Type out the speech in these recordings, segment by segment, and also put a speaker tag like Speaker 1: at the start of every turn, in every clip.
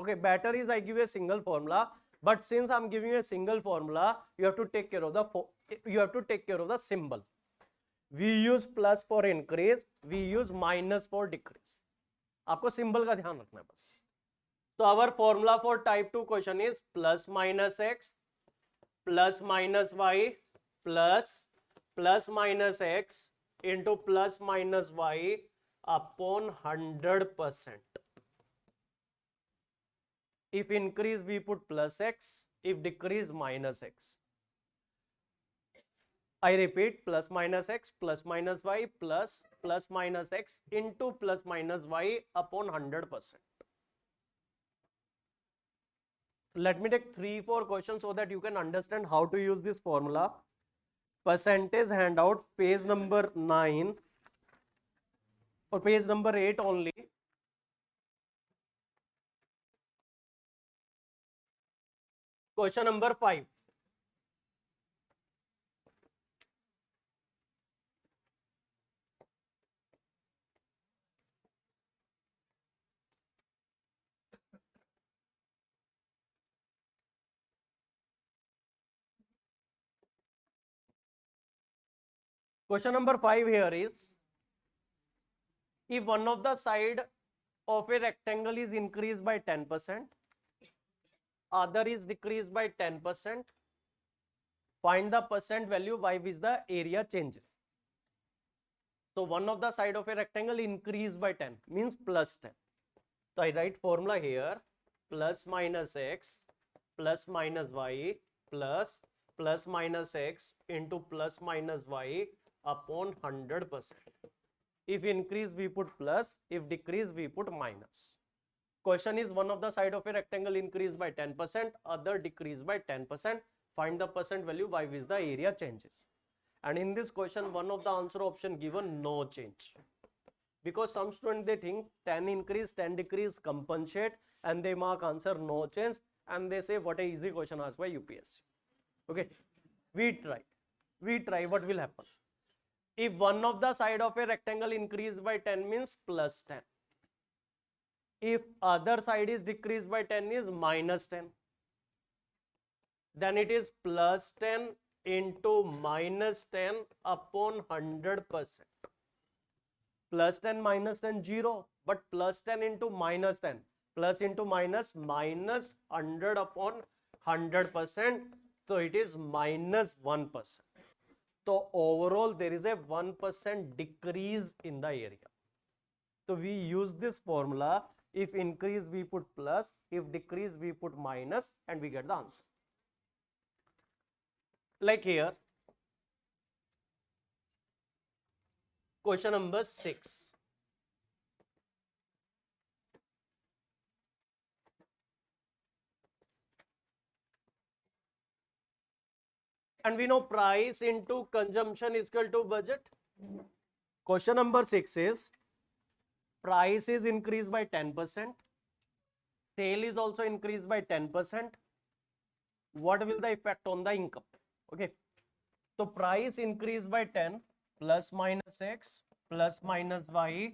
Speaker 1: Okay, better is I give you a single formula, but since I'm giving you a single formula, you have to take care of the symbol. We use plus for increase, we use minus for decrease. आपको symbol का ध्यान रखना है बस. So our formula for type 2 question is plus minus x plus minus y plus minus x into plus minus y upon 100%. If increase we put plus x, if decrease minus x. I repeat, plus minus x plus minus y plus minus x into plus minus y upon 100%. Let me take 3-4 questions so that you can understand how to use this formula. Percentage handout, page number 9 or page number 8 only. Question number 5. Question number 5 here is, if one of the side of a rectangle is increased by 10%, other is decreased by 10%, find the percent value by which the area changes. So one of the side of a rectangle increased by 10 means plus 10. So I write formula here, plus minus x plus minus y plus minus x into plus minus y upon 100%. If increase we put plus, if decrease we put minus. Question is, one of the side of a rectangle increased by 10%, other decreased by 10%. Find the percent value by which the area changes. And in this question, one of the answer option given no change. Because some students they think 10 increase, 10 decrease, compensate, and they mark answer no change, and they say what a easy question asked by UPSC. Okay, we try, what will happen? If one of the side of a rectangle increased by 10 means plus 10. If other side is decreased by 10 is minus 10. Then it is plus 10 into minus 10 upon 100%. Plus 10 minus 10 0, but plus 10 into minus 10. Plus into minus 100 upon 100%. So it is minus 1%. So overall there is a 1% decrease in the area. So we use this formula. If increase we put plus, if decrease we put minus, and we get the answer. Like here, question number 6. And we know price into consumption is equal to budget. Question number 6 is, price is increased by 10%. Sale is also increased by 10%. What will the effect on the income? Okay. So price increased by 10 plus minus x plus minus y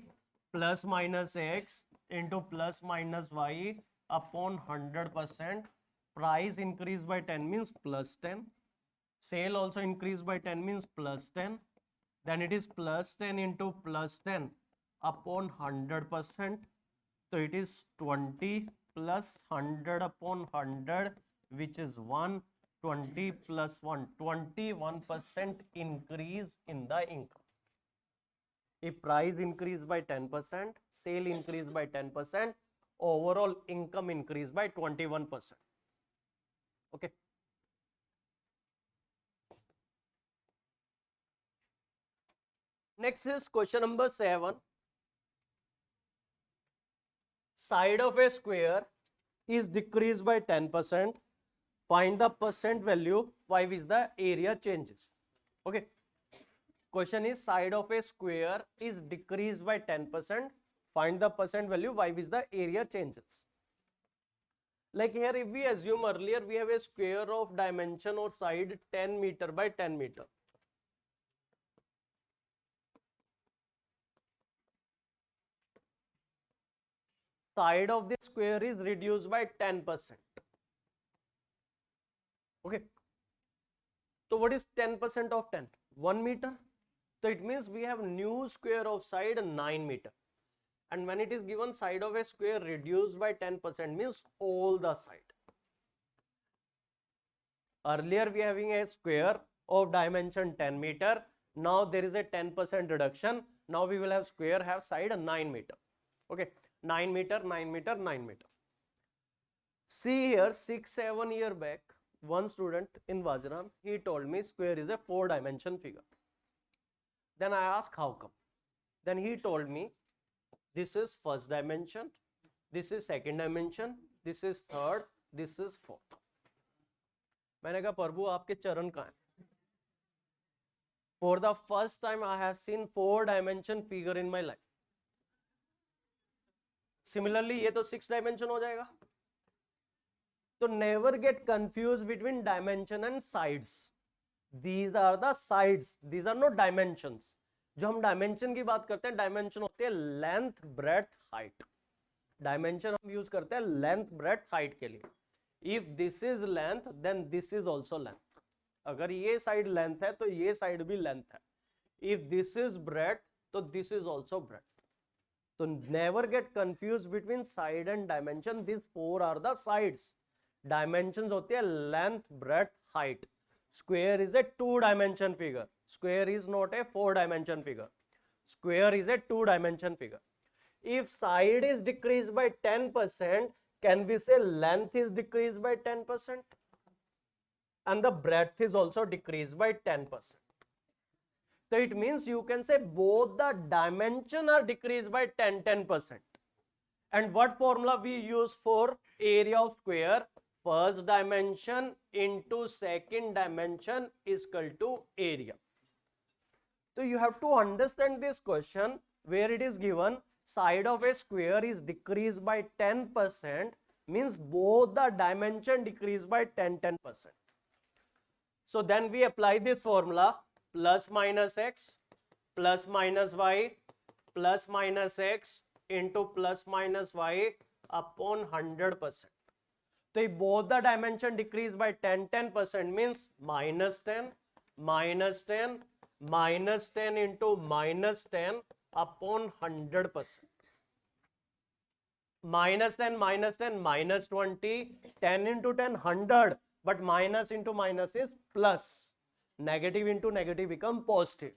Speaker 1: plus minus x into plus minus y upon 100%. Price increased by 10 means plus 10. Sale also increased by 10 means plus 10. Then it is plus 10 into plus 10 upon 100%. So it is 20 plus 100 upon 100, which is 1. 20 plus 1, 21% increase in the income. If price increased by 10%, sale increased by 10%, overall income increased by 21%. Okay. Next is question number 7. Side of a square is decreased by 10%. Find the percent value by which the area changes. Okay. Question is, side of a square is decreased by 10%. Find the percent value by which the area changes. Like here, if we assume earlier we have a square of dimension or side 10 meter by 10 meter. side of the square is reduced by 10%. Okay, so what is 10% of 10? 1 meter. So it means we have new square of side 9 meter. And when it is given side of a square reduced by 10% means all the side. Earlier we are having a square of dimension 10 meter. Now there is a 10% reduction. Now we will have square have side 9 meter. Okay, 9 meter, 9 meter, 9 meter. See here, 6-7 years back, one student in Vajiram, he told me square is a 4-dimension figure. Then I asked how come. Then he told me this is first dimension, this is second dimension, this is third, this is fourth. मैंने कहा प्रभु आपके चरण कहाँ हैं? For the first time I have seen 4-dimension figure in my life. Similarly ये तो 6 dimension हो जाएगा. So never get confused between dimension and sides. These are the sides. These are not dimensions. जो हम डायमेंशन की बात करते हैं, डायमेंशन होते हैं लेंथ, ब्रेथ, हाइट. डायमेंशन हम यूज करते हैं लेंथ, ब्रेथ, हाइट के लिए. If this is length then this is also length. अगर ये साइड लेंथ है तो ये साइड भी लेंथ है. इफ दिस इज ब्रेथ तो दिस इज ऑल्सो ब्रेथ. तो never get confuse between side and dimension. This 4 are the sides. Dimensions होते हैं length, breadth, height. Square is a 2-dimension figure. Square is not a 4-dimension figure. Square is a 2-dimension figure. If side is decreased by 10%, can we say length is decreased by 10%? And the breadth is also decreased by 10%. So it means you can say both the dimension are decreased by 10%. And what formula we use for area of square? First dimension into second dimension is equal to area. So you have to understand this question where it is given side of a square is decreased by 10% means both the dimension decrease by 10%. So then we apply this formula plus minus x plus minus y plus minus x into plus minus y upon 100%. So if both the dimension decrease by 10% means minus 10 into minus 10 upon 100%. Minus 10 minus 20, 10 into 10 100, but minus into minus is plus. Negative into negative become positive.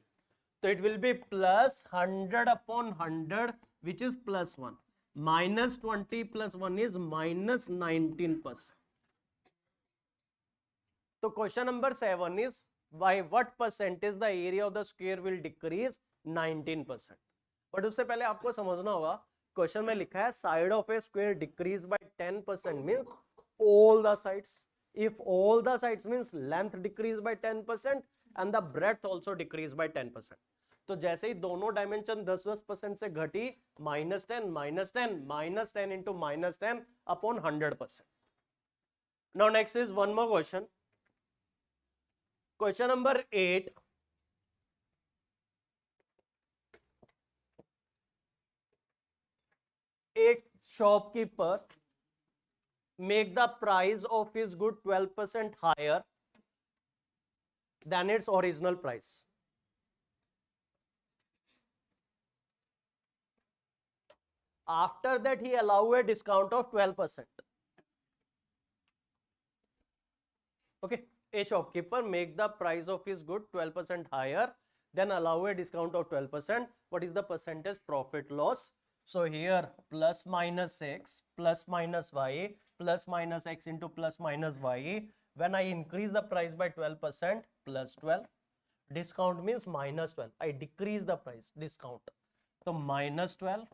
Speaker 1: So it will be plus 100 upon 100 which is plus 1. Minus 20 plus 1 is minus 19%. So question number 7 is by what percentage the area of the square will decrease? 19%. But उससे पहले आपको समझना होगा question में लिखा है side of a square decrease by 10% means all the sides. If all the sides means length decrease by 10% and the breadth also decrease by 10%. तो जैसे ही दोनों डायमेंशन 10% से घटी minus 10 into minus 10 upon 100%. Now next is one more question. Question number 8. एक shopkeeper make the price of his good 12% higher than its original price. After that he allow a discount of 12%. Okay, a shopkeeper make the price of his good 12% higher, then allow a discount of 12%. What is the percentage profit loss? So here plus minus x plus minus y plus minus x into plus minus y. When I increase the price by 12%, plus 12. Discount means minus 12. I decrease the price, discount. So minus 12.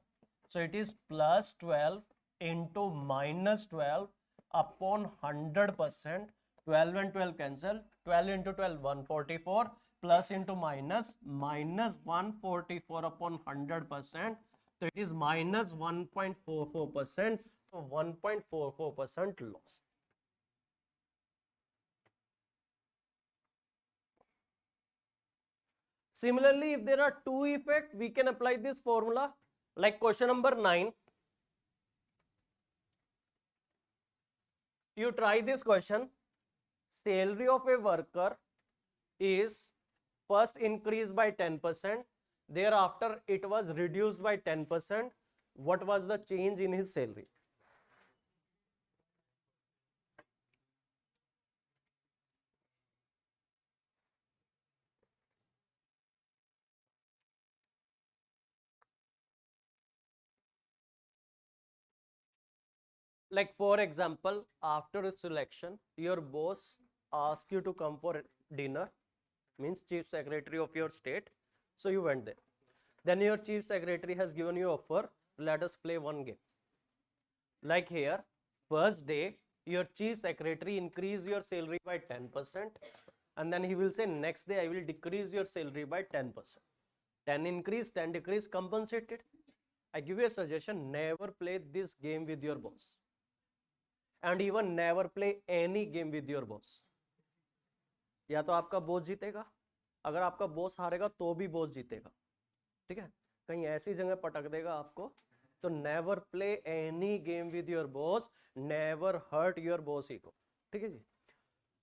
Speaker 1: So it is plus 12 into minus 12 upon 100%. 12 and 12 cancel. 12 into 12, 144. Plus into minus, minus 144 upon 100%. So it is minus 1.44%. So 1.44% loss. Similarly, if there are two effects, we can apply this formula. Like question number 9. You try this question. Salary of a worker is first increased by 10%. Thereafter, it was reduced by 10%. What was the change in his salary? Like for example, after a selection, your boss asks you to come for dinner, means chief secretary of your state. So you went there. Then your chief secretary has given you offer, let us play one game. Like here, first day, your chief secretary increase your salary by 10%, and then he will say next day I will decrease your salary by 10%. 10 increase, 10 decrease, compensated. I give you a suggestion, never play this game with your boss. And even never play any game with your boss. या तो आपका boss जीतेगा, अगर आपका boss हारेगा तो भी boss जीतेगा, ठीक है, कहीं ऐसी जगह पटक देगा आपको. तो never play any game with your boss, never hurt your boss ego. ठीक है जी.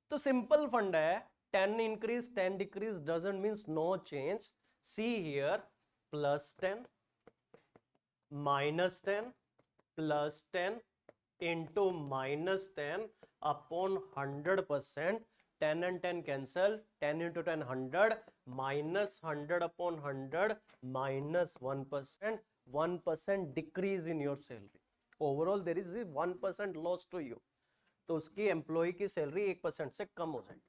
Speaker 1: तो सिंपल फंड है, 10 increase 10 decrease doesn't means no change. See here, +10 -10 +10 into -10 upon 100%. 10 and 10 cancel, 10 into 10 100, -100 upon 100, -1%. 1% decrease in your salary. Overall there is a 1% loss to you. तो उसकी employ की salary 1% से कम हो जाएगी.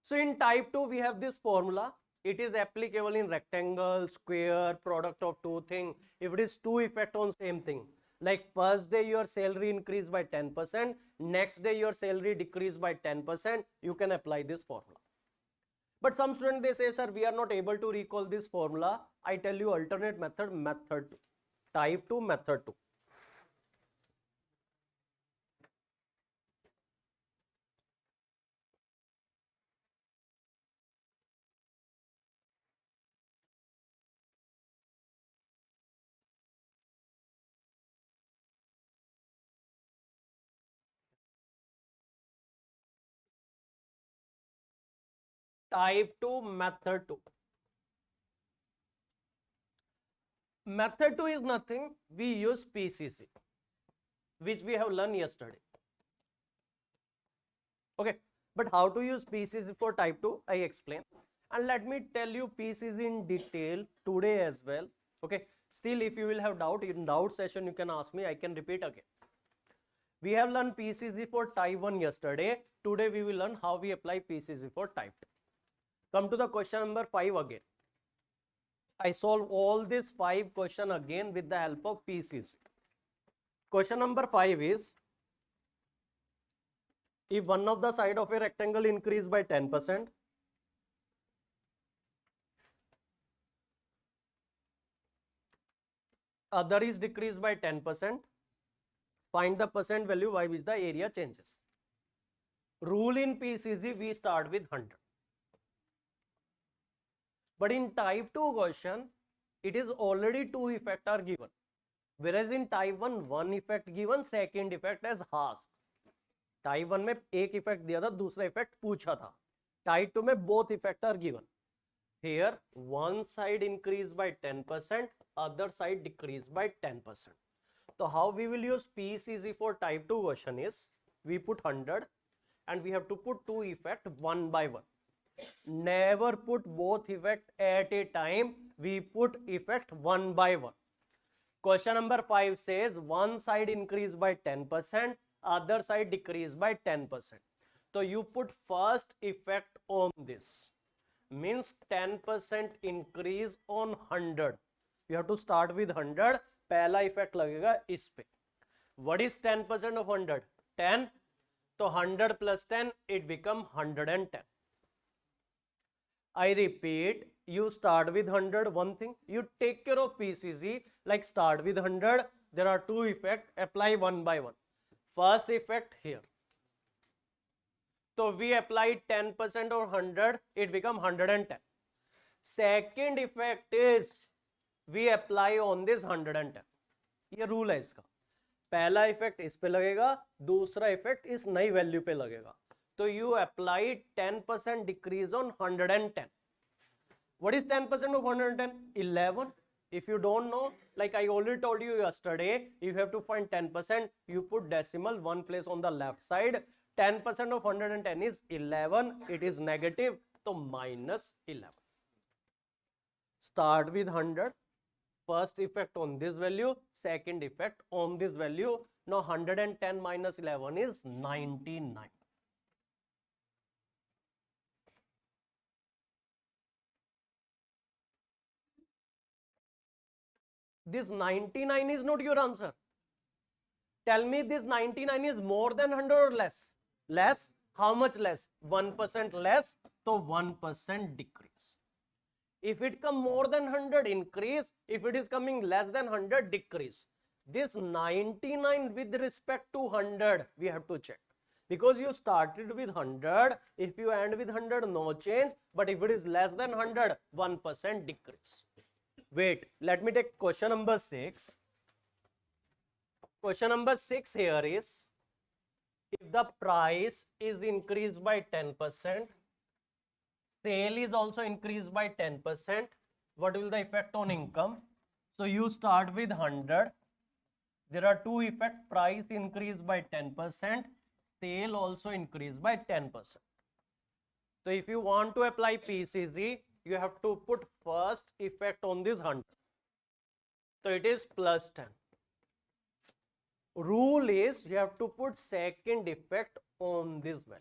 Speaker 1: So in type 2 we have this formula. It is applicable in rectangle, square, product of two things. If it is two effect on same thing, like first day your salary increased by 10%, next day your salary decreased by 10%, you can apply this formula. But some students, they say, sir, we are not able to recall this formula. I tell you alternate method, method 2, type 2, method 2. Type 2, method 2. Method 2 is nothing. We use PCC, which we have learned yesterday. Okay, but how to use PCC for type 2, I explain. And let me tell you PCC in detail today as well. Okay, still if you will have doubt, in doubt session you can ask me, I can repeat again. We have learned PCC for type 1 yesterday. Today we will learn how we apply PCC for type 2. Come to the question number 5 again. I solve all these 5 questions again with the help of PCC. Question number 5 is, if one of the side of a rectangle increase by 10%, other is decreased by 10%, find the percent value by which the area changes. Rule in PCC, we start with 100. But in type 2 question, it is already 2 effects are given. Whereas in type 1, 1 effect given, second effect as asked. Type 1 में एक effect दिया था, दूसरा effect पूछा था. Type 2 में both effect are given. Here, one side increased by 10%, other side decreased by 10%. So how we will use PCC for type 2 question is, we put 100 and we have to put 2 effect one by one. Never put both effect at a time. We put effect one by one. Question number 5 says one side increased by 10%, other side decreased by 10%. So you put first effect on this. Means 10% increase on 100. You have to start with 100. पहला effect लगेगा इस पे. What is 10% of 100? 10. So 100 plus 10, it become 110. I repeat, you start with 100, one thing. You take care of PCC, like start with 100. There are 2 effects, apply one by one. First effect here. So we apply 10% of 100, it become 110. Second effect is, we apply on this 110. ये rule है इसका. पहला effect इस पे लगेगा, दूसरा effect इस नई वैल्यू पे लगेगा. तो you apply 10% decrease on 110. What is 10% of 110? 11. If you don't know, like I already told you yesterday, if you have to find 10%, you put decimal one place on the left side. 10% of 110 is 11. It is negative, so minus 11. Start with 100. First effect on this value, second effect on this value. Now 110 minus 11 is 99. This 99 is not your answer. Tell me this 99 is more than 100 or less? Less. How much less? 1% less. So 1% decrease. If it come more than 100, increase. If it is coming less than 100, decrease. This 99 with respect to 100, we have to check. Because you started with 100, if you end with 100, no change. But if it is less than 100, 1% decrease. Wait, let me take question number 6. Question number 6 here is, if the price is increased by 10%, sale is also increased by 10%, what will the effect on income? So you start with 100. There are two effects, price increased by 10%, sale also increased by 10%. So if you want to apply PCG, you have to put first effect on this 100. So it is plus 10. Rule is you have to put second effect on this value.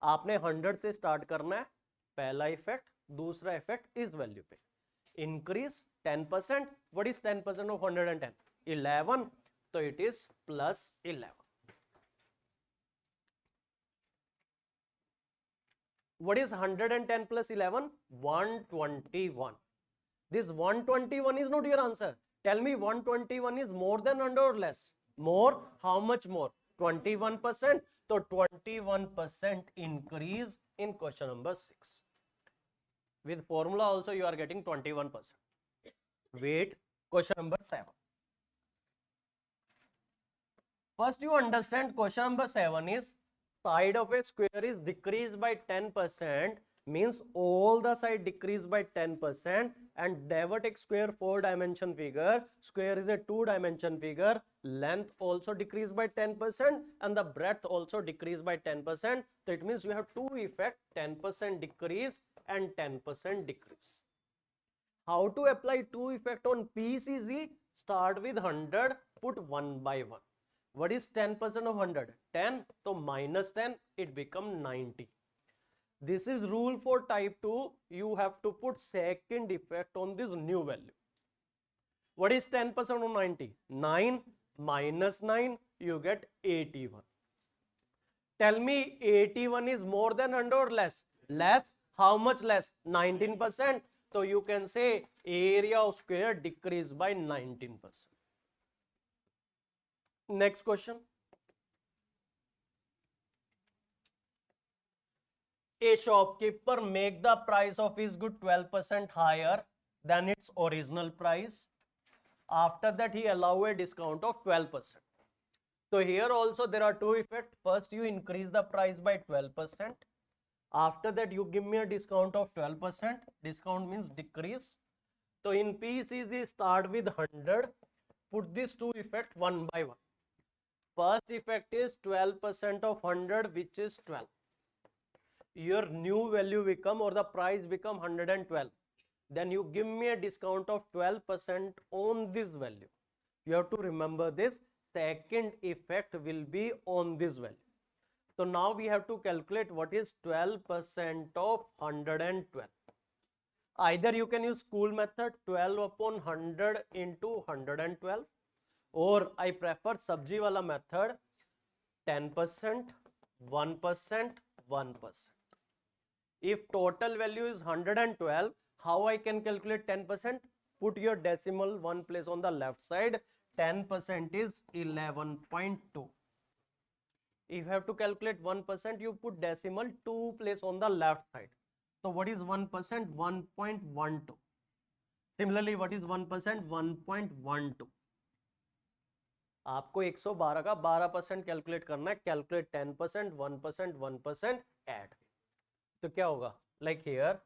Speaker 1: आपने 100 से start करना है, पहला effect, दूसरा effect इस value पे. Increase 10%. What is 10% of 110? 11. तो it is plus 11. What is 110 plus 11? 121. This 121 is not your answer. Tell me 121 is more than 100 or less? More. How much more? 21%. So 21% increase in question number 6. With formula also you are getting 21%. Wait, question number 7. First you understand question number 7 is side of a square is decreased by 10%, means all the side decreased by 10%, and never take square 4-dimension figure. Square is a 2-dimension figure. Length also decreased by 10% and the breadth also decreased by 10%. So it means you have two effect, 10% decrease and 10% decrease. How to apply two effect on PCG? Start with 100, put 1 by 1. What is 10% of 100? 10. So minus 10, it become 90. This is rule for type 2. You have to put second effect on this new value. What is 10% of 90? 9 minus 9, you get 81. Tell me 81 is more than 100 or less? Less. How much less? 19%. So you can say area of square decreased by 19%. Next question. A shopkeeper make the price of his good 12% higher than its original price. After that he allow a discount of 12%. So here also there are two effects. First you increase the price by 12%. After that you give me a discount of 12%. Discount means decrease. So in PCG start with 100. Put these two effects one by one. First effect is 12% of 100, which is 12. Your new value become, or the price become 112. Then you give me a discount of 12% on this value. You have to remember this. Second effect will be on this value. So now we have to calculate what is 12% of 112. Either you can use school method, 12 upon 100 into 112, or I prefer sabji wala method, 10%, 1%, 1%. If total value is 112, how I can calculate 10%? Put your decimal one place on the left side. 10% is 11.2. If you have to calculate 1%, you put decimal 2 place on the left side. So what is 1%? 1.12. Similarly, what is 1%? 1.12. आपको 112 का 12% calculate करना है. Calculate 10%, 1%, 1% add. तो क्या होगा? Like here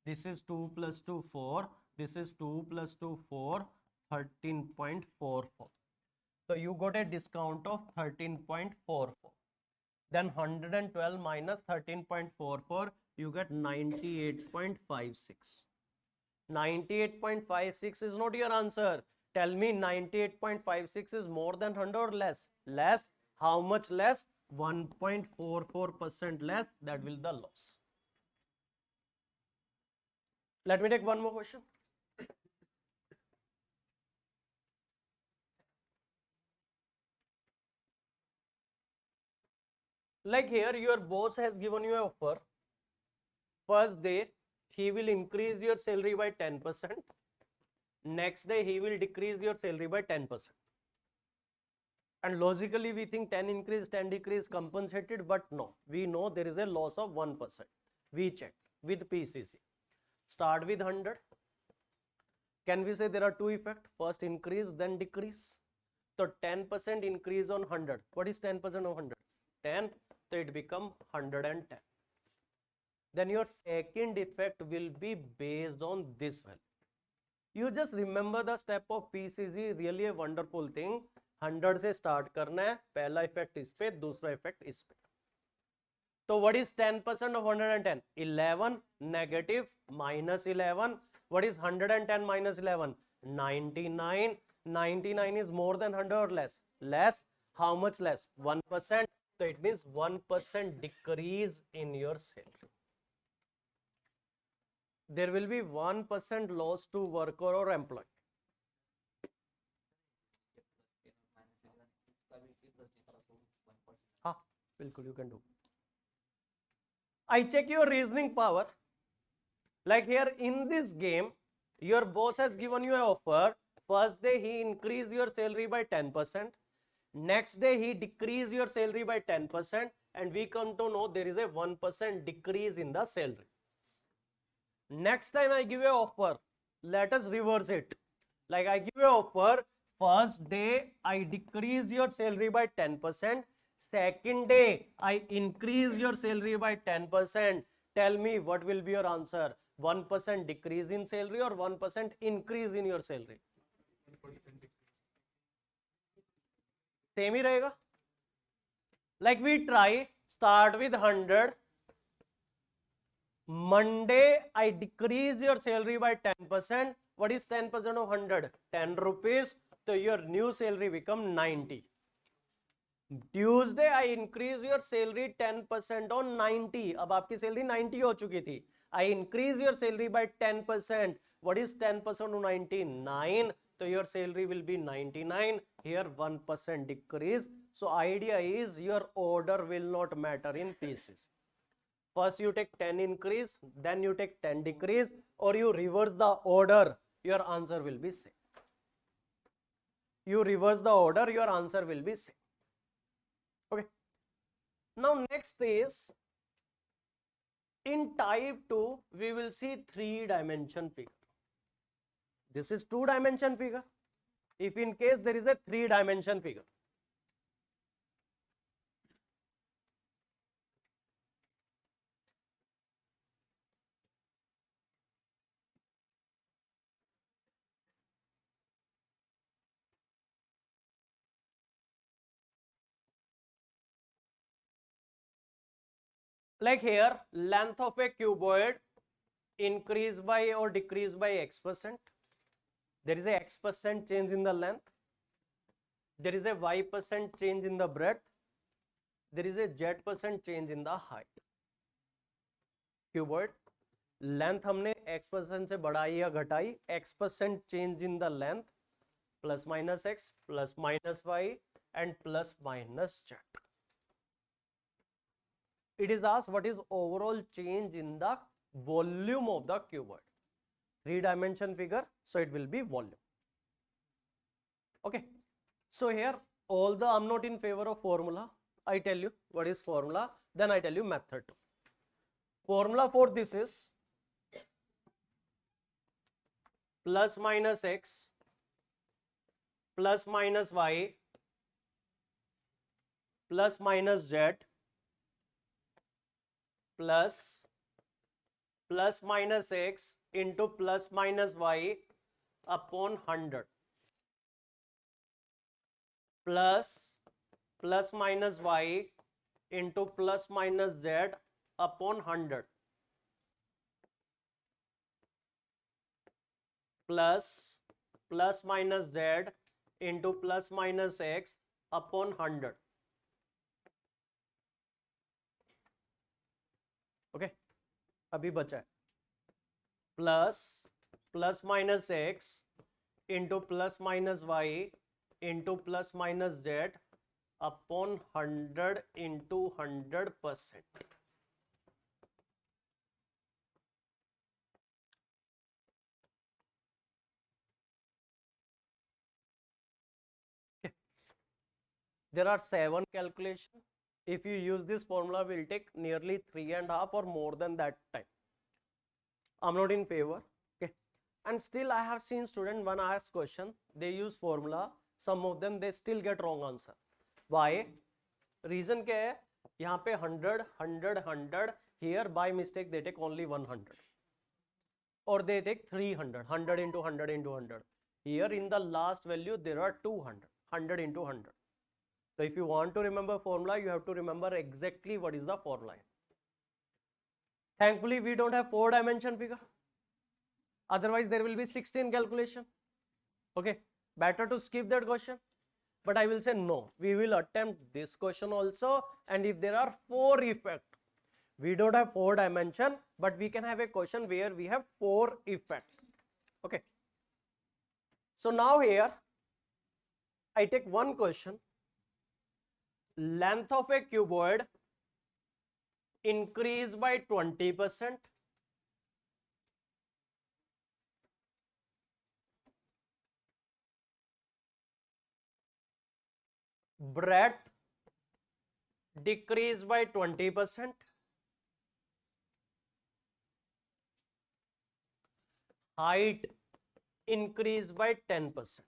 Speaker 1: this is 2 plus 2 4, this is 2 plus 2 4, 13.44. So you got a discount of 13.44. Then 112 minus 13.44, you get 98.56. 98.56 is not your answer. Tell me 98.56 is more than 100 or less? Less. How much less? 1.44% less. That will the loss. Let me take one more question. Like here, your boss has given you an offer. First day, he will increase your salary by 10%. Next day, he will decrease your salary by 10%. And logically, we think 10 increase, 10 decrease, compensated, but no. We know there is a loss of 1%. We checked with PCC. Start with 100. Can we say there are two effects? First increase, then decrease. So 10% increase on 100. What is 10% of 100? 10. So it become 110. Then your second effect will be based on this value. You just remember the step of PCC. Really a wonderful thing. 100 से start करना है. पहला effect इस पे, दूसरा effect इस पे. So what is 10% of 110? 11 negative minus 11. What is 110 minus 11? 99. 99 is more than 100 or less? Less. How much less? 1%. So it means 1% decrease in your salary. There will be 1% loss to worker or employee. हाँ, बिल्कुल you can do. I check your reasoning power. Like here in this game, your boss has given you an offer. First day he increase your salary by 10%. Next day he decrease your salary by 10%. And we come to know there is a 1% decrease in the salary. Next time I give you an offer, let us reverse it. Like I give you an offer, first day I decrease your salary by 10%. Second day I increase your salary by 10%. Tell me what will be your answer? 1% decrease in salary or 1% increase in your salary? Same ही रहेगा. Like we try, start with 100. Monday, I decrease your salary by 10%. What is 10% of 100? 10 rupees. So your new salary become 90. Tuesday, I increase your salary 10% on 90. अब आपकी salary 90 हो चुकी थी. I increase your salary by 10%. What is 10% of 90? 9. So your salary will be 99. Here 1% decrease. So idea is your order will not matter in pieces. First you take 10 increase, then you take 10 decrease, or you reverse the order, your answer will be same. You reverse the order, your answer will be same. Okay. Now next is, in type 2, we will see 3-dimension figure. This is 2-dimension figure. If in case there is a 3-dimension figure. Like here, length of a cuboid increase by or decrease by x%. There is a x% change in the length. There is a y% change in the breadth. There is a z% change in the height. Cuboid length हमने x% से बढ़ाई या घटाई. x% change in the length, plus minus x, plus minus y, and plus minus z. It is asked what is overall change in the volume of the cuboid. 3-dimension figure, so it will be volume. Okay. So here, although I'm not in favor of formula, I tell you what is formula, then I tell you method 2. Formula for this is plus minus x plus minus y plus minus z plus minus x into plus minus y upon 100 plus minus y into plus minus z upon 100 plus minus z into plus minus x upon 100. Okay अभी बचा है plus minus x into plus minus y into plus minus z upon 100 into 100%. There are 7 calculations. If you use this formula, will take nearly 3.5 or more than that time. I'm not in favor. Okay. And still I have seen students when I ask question, they use formula. Some of them they still get wrong answer. Why? Reason क्या है? यहाँ पे 100, 100, 100. Here by mistake they take only 100. Or they take 300, 100 into 100 into 100. Here in the last value there are 200, 100 into 100. So if you want to remember formula, you have to remember exactly what is the formula. Thankfully, we don't have 4-dimension figure. Otherwise, there will be 16 calculation. Okay, better to skip that question. But I will say no. We will attempt this question also. And if there are 4 effects, we don't have 4-dimension, but we can have a question where we have 4 effects. Okay. So now here, I take one question. Length of a cuboid increase by 20%. Breadth decrease by 20%. Height increase by 10%.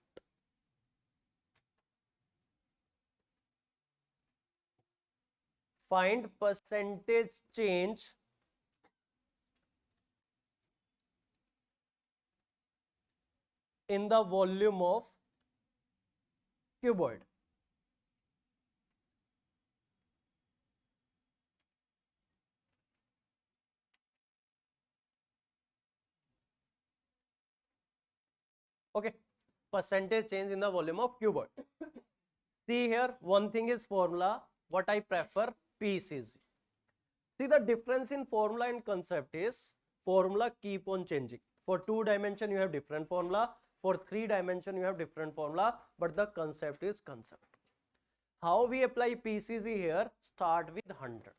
Speaker 1: Find percentage change in the volume of cuboid. Okay, percentage change in the volume of cuboid. See here, one thing is formula. What I prefer, PCC. See, the difference in formula and concept is formula keep on changing. For 2-dimension you have different formula. For 3-dimension you have different formula. But the concept is concept. How we apply PCC here? Start with 100.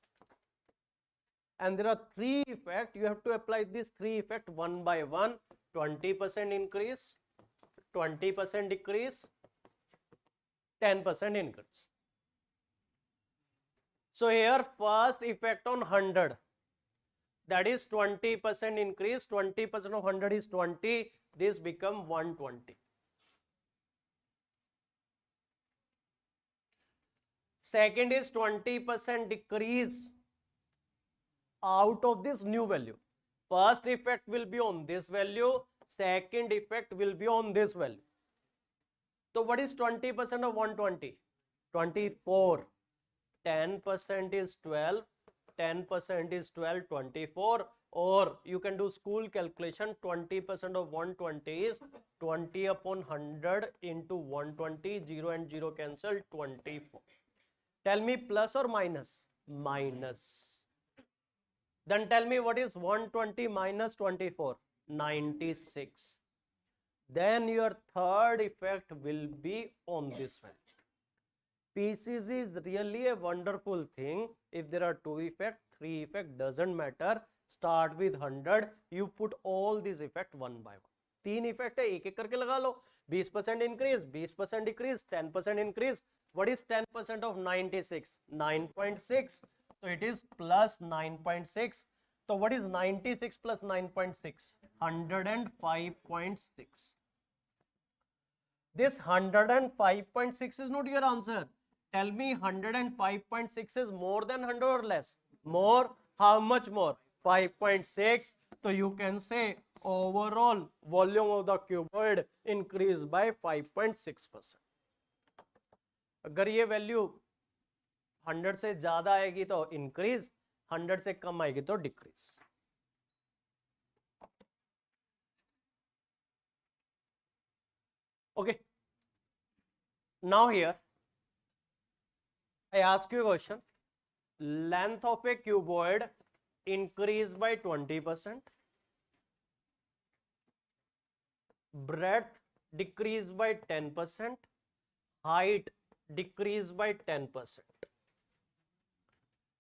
Speaker 1: And there are 3 effects. You have to apply these 3 effects one by one. 20% increase, 20% decrease, 10% increase. So here first effect on 100, that is 20% increase, 20% of 100 is 20, this become 120. Second is 20% decrease out of this new value. First effect will be on this value, second effect will be on this value. So what is 20% of 120? 24. 10% is 12, 10% is 12, 24, or you can do school calculation. 20% of 120 is 20 upon 100 into 120, 0 and 0 cancel, 24. Tell me plus or minus? Minus. Then tell me what is 120 minus 24? 96. Then your third effect will be on this one. PCC is really a wonderful thing. If there are 2 effects, 3 effects, doesn't matter. Start with 100. You put all these effects one by one. 3 effect है, एक एक करके लगा लो. 20% increase, 20% decrease, 10% increase. What is 10% of 96? 9.6. So it is plus 9.6. So what is 96 plus 9.6? 105.6. This 105.6 is not your answer. Tell me 105.6 is more than 100 or less? More. How much more? 5.6. So you can say overall volume of the cuboid increased by 5.6%. अगर ये value 100 से ज्यादा आएगी तो increase, 100 से कम आएगी तो decrease. Okay. Now here I ask you a question. Length of a cuboid increased by 20%. Breadth decreased by 10%. Height decreased by 10%.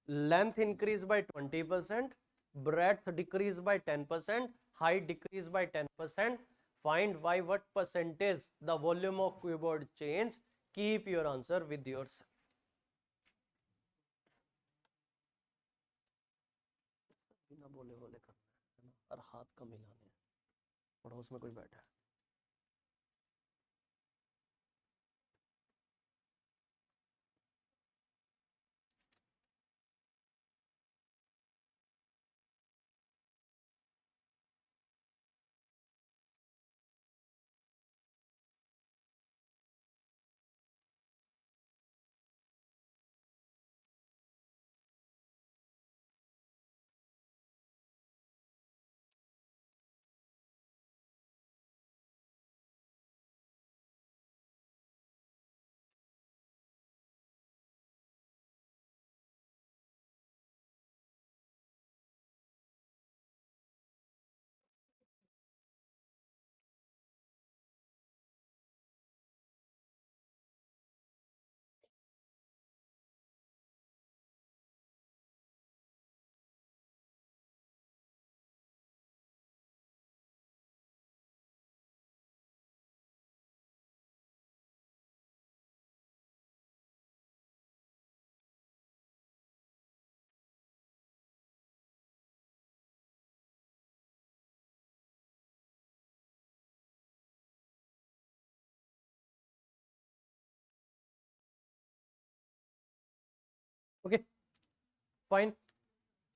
Speaker 1: Length increased by 20%. Breadth decreased by 10%. Height decreased by 10%. Find by what percentage the volume of cuboid change. Keep your answer with yourself. बिना बोले बोले करना है ना, और हाथ कम हिलाने हैं. पड़ोस में कोई बैठा है. Okay, fine.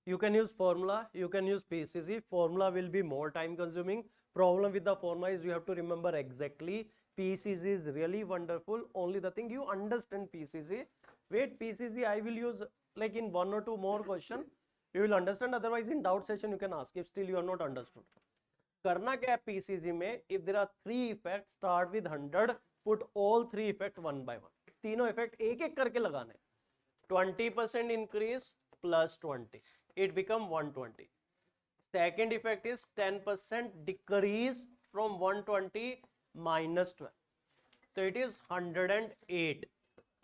Speaker 1: You can use formula, you can use PCC. Formula will be more time consuming. Problem with the formula is you have to remember exactly. PCC is really wonderful. Only the thing you understand PCC. Wait, PCC I will use like in 1 or 2 more question. You will understand. Otherwise in doubt session you can ask if still you are not understood. करना क्या है PCC में? If there are 3 effects, start with 100. Put all 3 effect one by one. तीनों effect एक एक करके लगाने. 20% increase plus 20, it become 120. Second effect is 10% decrease from 120 minus 12, so it is 108.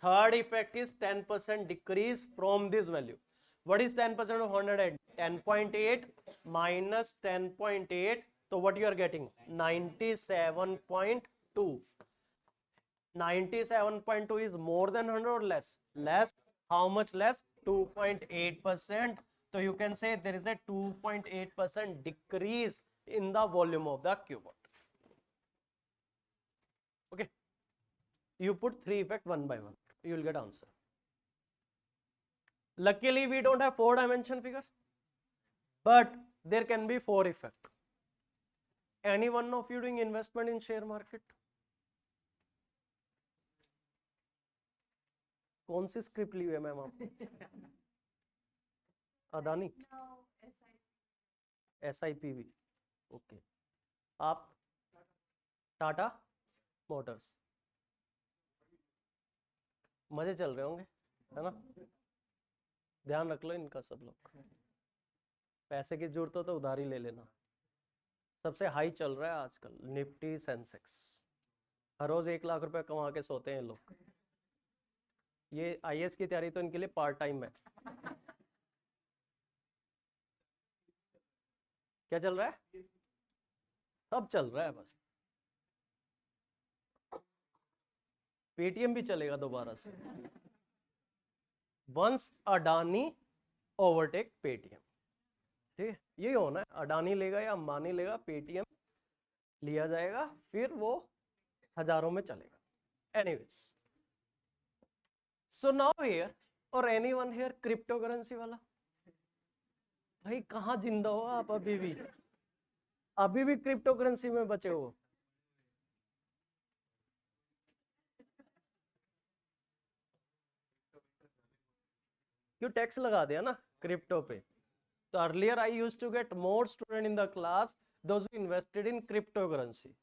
Speaker 1: Third effect is 10% decrease from this value. What is 10% of 108? 10.8 minus 10.8, so what you are getting? 97.2. 97.2 is more than 100 or less? Less. How much less? 2.8%. So you can say there is a 2.8% decrease in the volume of the cuboid. Okay. You put 3 effect one by one. You will get answer. Luckily, we don't have 4-dimension figures, but there can be 4 effect. Any one of you doing investment in share market? कौन सी script ली हुई है ma'am आप? Adani, SIPV. Okay. आप Tata Motors. मजे चल रहे होंगे है ना? ध्यान रख लो इनका सब लोग. पैसे की जरूरत हो तो उधारी ले लेना. सबसे हाई चल रहा है आजकल निफ्टी सेंसेक्स. हर रोज 1 लाख रुपए कमा के सोते हैं लोग. ये IAS की तैयारी तो इनके लिए पार्ट टाइम है. क्या चल रहा है? सब चल रहा है बस. पेटीएम भी चलेगा दोबारा से. Once Adani overtake Paytm. ठीक है, यही होना है. अडानी लेगा या अंबानी लेगा, पेटीएम लिया जाएगा, फिर वो हजारों में चलेगा. Anyways, So now here or anyone here cryptocurrency वाला, भाई कहाँ जिंदा हो आप अभी भी क्रिप्टो करेंसी में बचे हो? क्यों टैक्स लगा दिया ना क्रिप्टो पे? तो earlier I used to get more student in the class those who invested in crypto currency.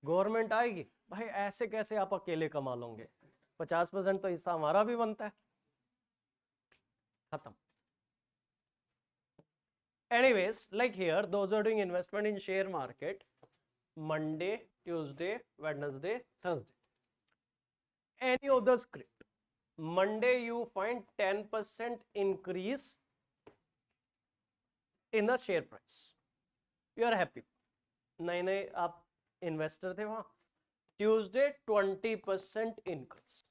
Speaker 1: Government आएगी, भाई ऐसे कैसे आप अकेले कमा लोगे, 50% तो हिस्सा हमारा भी बनता है, खत्म। Anyways, like here, those are doing investment in share market, Monday, Tuesday, Wednesday, Thursday. Any of the script, Monday you find 10% increase in the share price. You are happy. नए आप इन्वेस्टर थे वहां। Tuesday 20% increase.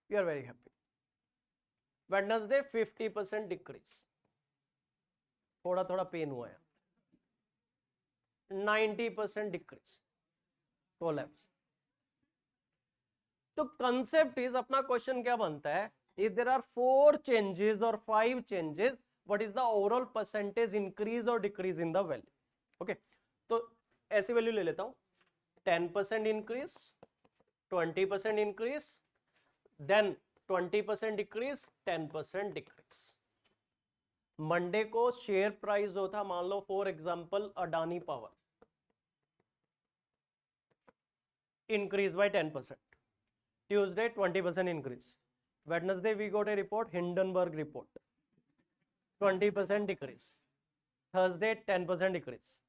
Speaker 1: You are very happy. Wednesday 50% decrease. थोड़ा थोड़ा pen हुआ है। 90% decrease, collapse. तो concept is, अपना क्वेश्चन क्या बनता है, इफ देयर आर 4 चेंजेस और 5 changes, what is the overall percentage increase और decrease in the value. Okay, तो ऐसी वैल्यू ले लेता हूं, 10% increase, 20% increase, then 20% decrease, 10% decrease. Monday को शेयर प्राइस जो था, मान लो for example Adani power, increase by 10%. Tuesday 20% increase. Wednesday we got a report, Hindenburg report, 20% decrease. Thursday 10% decrease.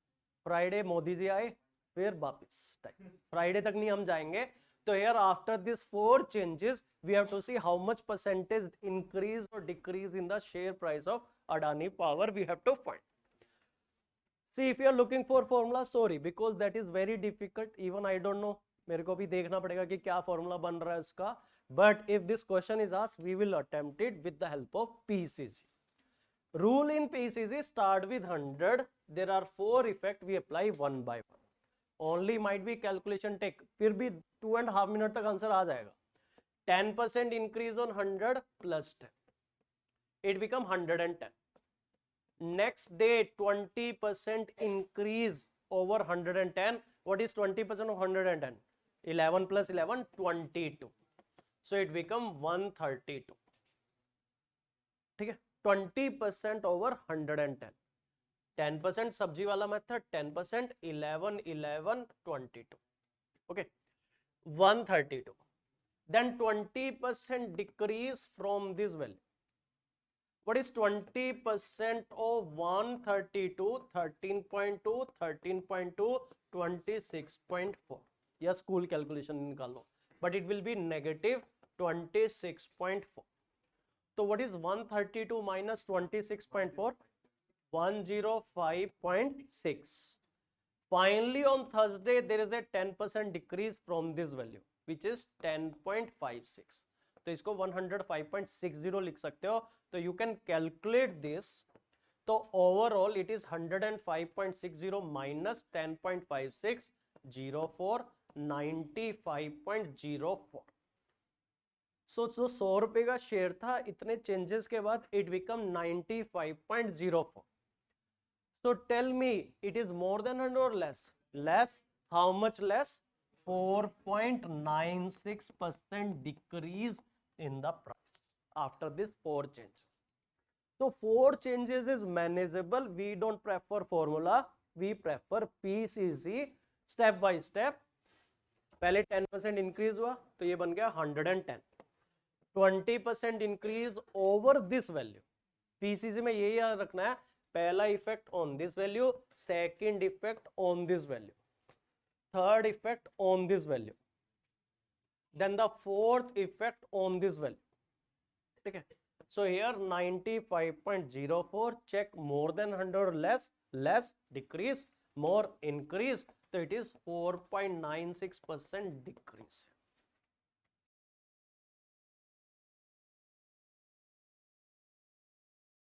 Speaker 1: Friday Modi ji आए, फिर वापस टाइम, फ्राइडे तक नहीं हम जाएंगे। तो here after this 4 changes we have to see how much percentage increase or decrease in the share price of Adani Power we have to find. See, if you are looking for formula, sorry, because that is very difficult, even I don't know, मेरे को भी देखना पड़ेगा कि क्या formula बन रहा है उसका। But if this question is asked, we will attempt it with the help of PCC. Rule in PCC, start with 100, there are 4 effect, we apply 1 by 1, only might be calculation take, फिर भी 2.5 minute तक answer आ जाएगा। 10% increase on 100 plus 10, it become 110। Next day 20% increase over 110. What is 20% of 110? 11 plus 11, 22. So it become 132. ठीक है, 20% over 110. 10% सब्जी वाला method, 10%, 11, 11, 22. Okay, 132. Then 20% decrease from this value. What is 20% of 132? 13.2, 13.2, 26.4. या स्कूल कैलकुलेशन निकालो, but it will be negative 26.4. तो what is 132 minus 26.4? 105.6. Finally on Thursday there is a 10% decrease from this value which is 10.56. तो इसको 105.60 लिख सकते हो। तो you can calculate this. तो ओवरऑल इट इज 105.60 माइनस 10.56, 04, 95.04। सो जो 100 रुपए का शेयर था, इतने चेंजेस के बाद it become 95.04। So tell me, it is more than 100 or less? Less. How much less? 4.96% decrease in the price after this 4 changes. So 4 changes is manageable. We don't prefer formula. We prefer PCC. Step by step. पहले 10% increase हुआ, तो ये बन गया 110. 20% increase over this value. PCC में यही याद रखना है, पहला effect on this value, second effect on this value, third effect on this value, then the fourth effect on this value. ठीक है, so here 95.04, check more than 100 less, less decrease, more increase, तो it is 4.96% decrease.